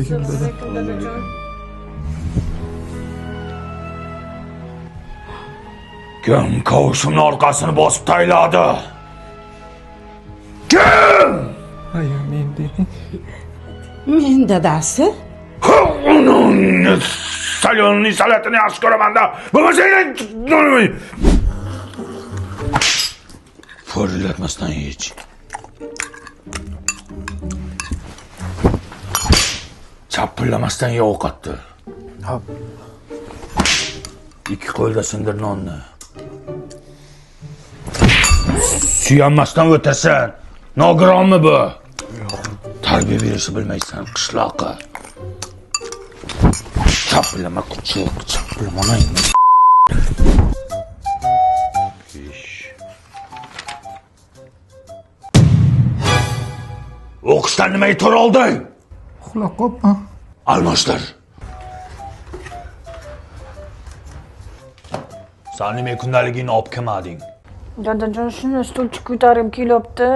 alaykum dada. Kim kovushimni orqasini bosib tayladi? Kim? Hayır, men deyman. Men dadasi. Salyonning salatini yaxshi ko'raman-da. Bo'lmasa Fırlatmasdan hiç. Çapırlamasdan ye ovqatni. Hop. İki qo'lda sindir nonni. Suyanmasdan o'tasan. Nogironmi bu? Tarbiya berishni bilmaysan, qishloqqa. Chapirlama kuchuk, chapirlama. O'qishdan nimaga tur olding? Uxlab qolibman. Almashtir. Sen nima kundaligingni olib kelmading? Dadajon, shuni stulchi ko'tarib kelyapti.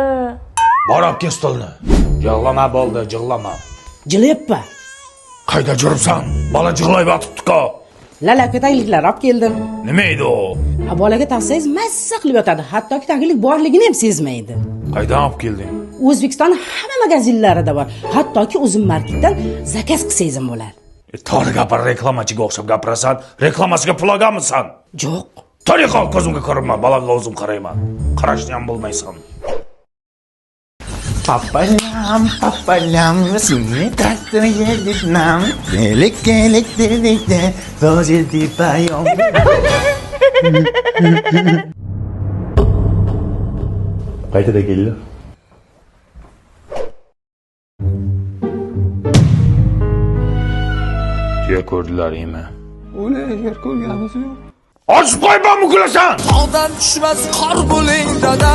Bor olib kel stolni. Yig'lama bo'ldi, yig'lama. Jilyappa. Qayda yuribsan? Bola yig'lab yotibdi-ku. Lalaka tagliklar olib keldim. Nima edi u? Bolaga taqsangiz mazza qilib yotadi. Hattoki taglik borligini ham sezmaydi. Qaydan olib kelding? O'zbekiston hamma magazinlarida bor. Hattoki o'zim marketdan zakaz qilsangiz ham bo'ladi. To'g'ri gapir, reklamachiga o'xshab gapirasan. Reklamasiga pul olganmisan? Yo'q. Tariqa ko'zimga ko'rinma, bolaga o'zim qarayman. Qarashni ham bilmaysan. Papalam, seni taktire gitmem. Gelik dedikte, vaziyeti payom. Qaytada keldi? Yer ko'rdilaringmi? O'lay, yer ko'rganimiz yo'q. Ochib qo'yma, muklasan! Tog'dan tushmas qor bo'ling dada.